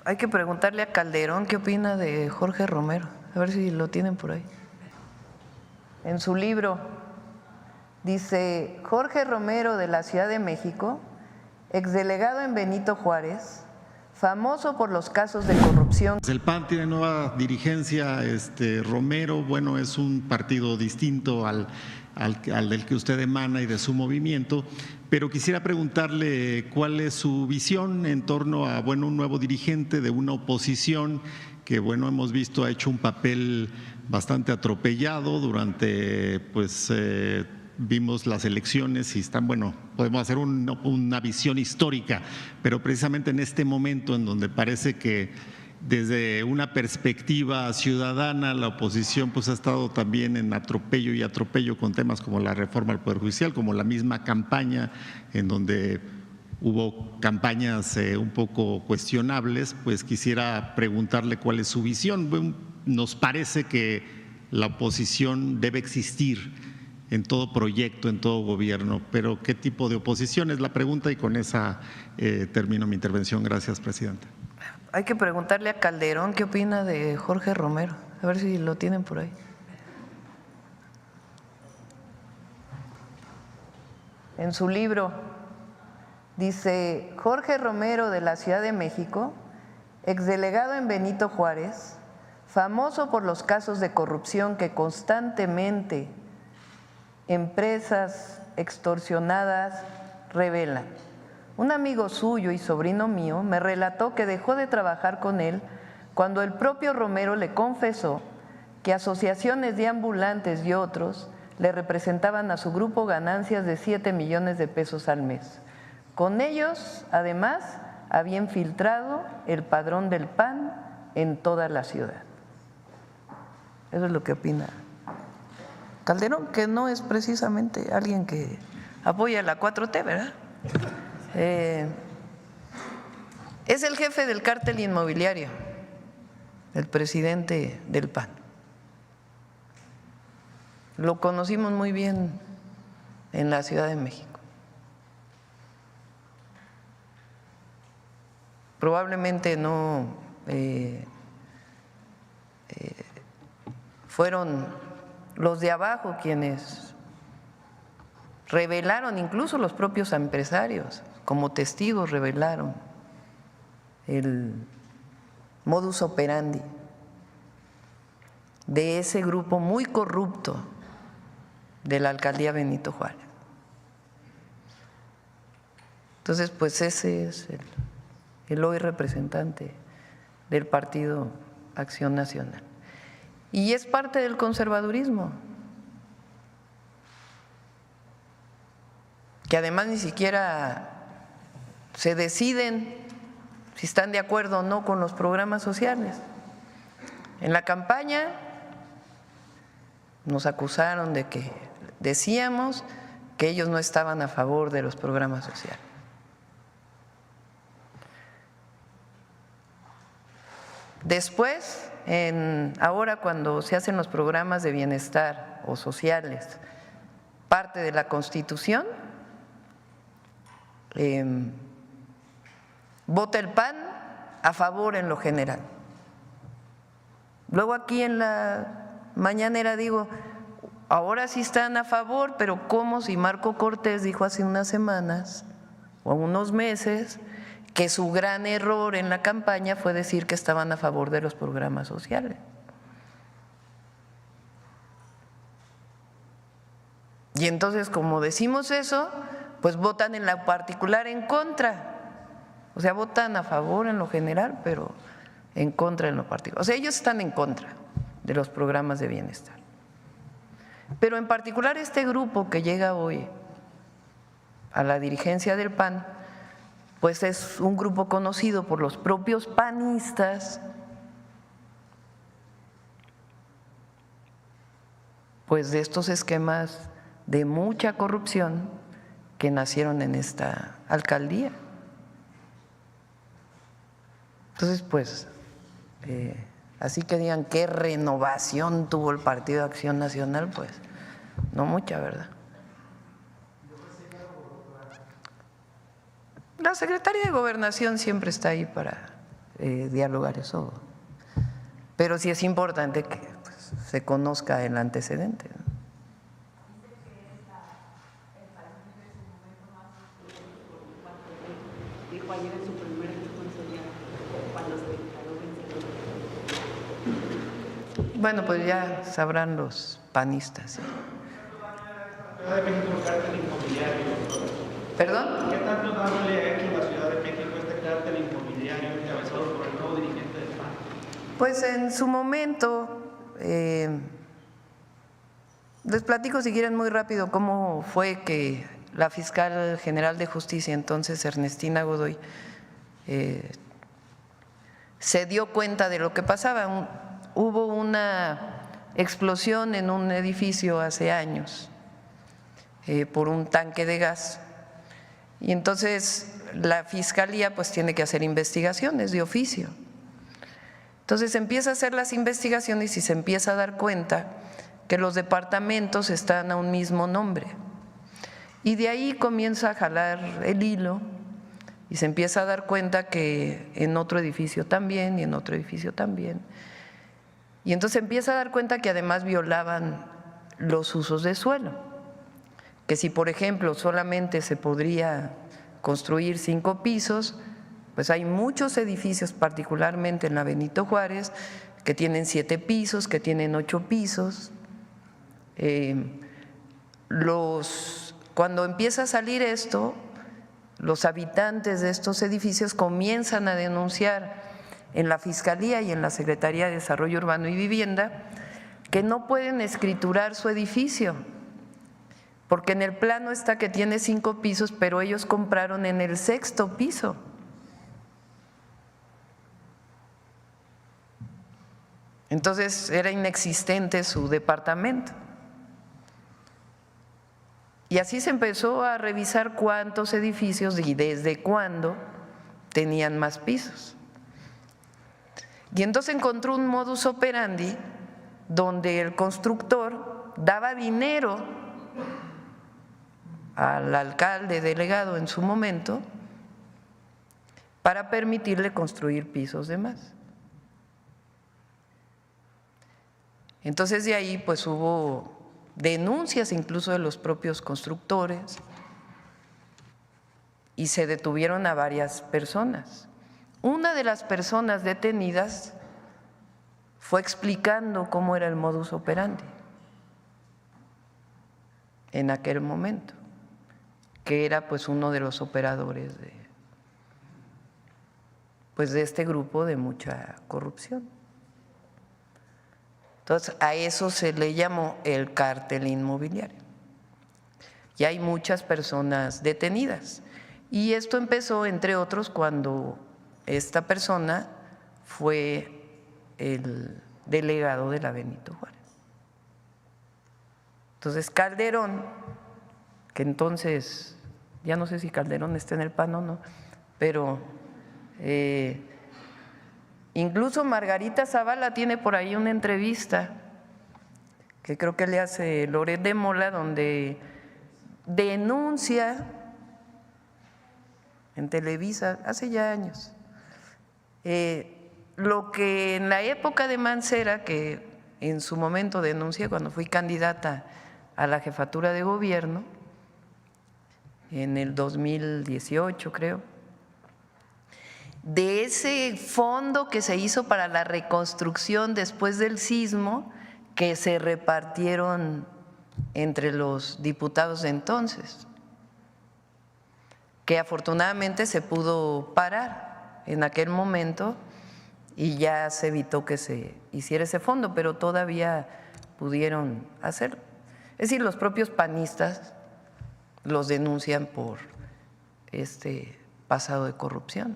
Hay que preguntarle a Calderón qué opina de Jorge Romero, a ver si lo tienen por ahí. En su libro dice: Jorge Romero, de la Ciudad de México, exdelegado en Benito Juárez, famoso por los casos de corrupción. El PAN tiene nueva dirigencia. Romero, bueno, es un partido distinto al del que usted emana y de su movimiento, pero quisiera preguntarle cuál es su visión en torno a, bueno, un nuevo dirigente de una oposición que, bueno, hemos visto ha hecho un papel bastante atropellado durante, pues, vimos las elecciones y están, bueno, podemos hacer una visión histórica, pero precisamente en este momento en donde parece que desde una perspectiva ciudadana la oposición pues ha estado también en atropello y atropello con temas como la reforma al Poder Judicial, como la misma campaña en donde hubo campañas un poco cuestionables. Pues quisiera preguntarle cuál es su visión. Bueno, nos parece que la oposición debe existir en todo proyecto, en todo gobierno, pero ¿qué tipo de oposición? Es la pregunta, y con esa termino mi intervención. Gracias, presidenta. Hay que preguntarle a Calderón qué opina de Jorge Romero, a ver si lo tienen por ahí. En su libro dice: Jorge Romero, de la Ciudad de México, exdelegado en Benito Juárez, famoso por los casos de corrupción que constantemente empresas extorsionadas revelan. Un amigo suyo y sobrino mío me relató que dejó de trabajar con él cuando el propio Romero le confesó que asociaciones de ambulantes y otros le representaban a su grupo ganancias de 7 millones de pesos al mes. Con ellos, además, había infiltrado el padrón del PAN en toda la ciudad. Eso es lo que opina Calderón, que no es precisamente alguien que apoya la 4T, ¿verdad? Es el jefe del cártel inmobiliario, el presidente del PAN. Lo conocimos muy bien en la Ciudad de México. Probablemente no fueron los de abajo quienes revelaron, incluso los propios empresarios, como testigos revelaron el modus operandi de ese grupo muy corrupto de la alcaldía Benito Juárez. Entonces, pues ese es el hoy representante del Partido Acción Nacional. Y es parte del conservadurismo, que además ni siquiera se deciden si están de acuerdo o no con los programas sociales. En la campaña nos acusaron de que decíamos que ellos no estaban a favor de los programas sociales. Después, ahora cuando se hacen los programas de bienestar o sociales, parte de la Constitución, vota el PAN a favor en lo general. Luego aquí en la mañanera digo, ahora sí están a favor, pero ¿cómo si Marco Cortés dijo hace unas semanas o unos meses que su gran error en la campaña fue decir que estaban a favor de los programas sociales? Y entonces, como decimos eso, pues votan en lo particular en contra. O sea, votan a favor en lo general, pero en contra en lo particular. O sea, ellos están en contra de los programas de bienestar. Pero en particular este grupo que llega hoy a la dirigencia del PAN, pues es un grupo conocido por los propios panistas, pues de estos esquemas de mucha corrupción que nacieron en esta alcaldía. Entonces, pues, así que digan qué renovación tuvo el Partido de Acción Nacional, pues no mucha, ¿verdad? La Secretaría de Gobernación siempre está ahí para dialogar eso. Pero sí es importante que pues, se conozca el antecedente, ¿no? Dijo ayer en su primer discurso ya cuando se declaró vencedor. Bueno, pues ya sabrán los panistas, ¿sí? Ciudad de México el cártel inmobiliario. ¿Perdón? ¿Qué tanto daño le ha hecho a la Ciudad de México este cártel inmobiliario encabezado por el nuevo dirigente del PAN? Pues en su momento, les platico si quieren muy rápido cómo fue que la fiscal general de justicia, entonces Ernestina Godoy, se dio cuenta de lo que pasaba. Hubo una explosión en un edificio hace años por un tanque de gas y entonces la fiscalía pues tiene que hacer investigaciones de oficio. Entonces empieza a hacer las investigaciones y se empieza a dar cuenta que los departamentos están a un mismo nombre. Y de ahí comienza a jalar el hilo y se empieza a dar cuenta que en otro edificio también y en otro edificio también. Y entonces empieza a dar cuenta que además violaban los usos de suelo, que si por ejemplo solamente se podría construir 5 pisos, pues hay muchos edificios, particularmente en la Benito Juárez, que tienen 7 pisos, que tienen 8 pisos. Cuando empieza a salir esto, los habitantes de estos edificios comienzan a denunciar en la Fiscalía y en la Secretaría de Desarrollo Urbano y Vivienda que no pueden escriturar su edificio, porque en el plano está que tiene 5 pisos, pero ellos compraron en el 6º piso. Entonces era inexistente su departamento. Y así se empezó a revisar cuántos edificios y desde cuándo tenían más pisos. Y entonces encontró un modus operandi donde el constructor daba dinero al alcalde delegado en su momento para permitirle construir pisos de más. Entonces de ahí pues hubo denuncias incluso de los propios constructores y se detuvieron a varias personas. Una de las personas detenidas fue explicando cómo era el modus operandi en aquel momento, que era pues uno de los operadores de este grupo de mucha corrupción. Entonces, a eso se le llamó el cártel inmobiliario. Y hay muchas personas detenidas. Y esto empezó, entre otros, cuando esta persona fue el delegado de la Benito Juárez. Entonces, Calderón, que entonces, ya no sé si Calderón está en el PAN o no, pero incluso Margarita Zavala tiene por ahí una entrevista que creo que le hace Loret de Mola, donde denuncia en Televisa, hace ya años, lo que en la época de Mancera, que en su momento denuncié cuando fui candidata a la jefatura de gobierno, en el 2018 creo, de ese fondo que se hizo para la reconstrucción después del sismo, que se repartieron entre los diputados de entonces, que afortunadamente se pudo parar en aquel momento y ya se evitó que se hiciera ese fondo, pero todavía pudieron hacerlo. Es decir, los propios panistas los denuncian por este pasado de corrupción.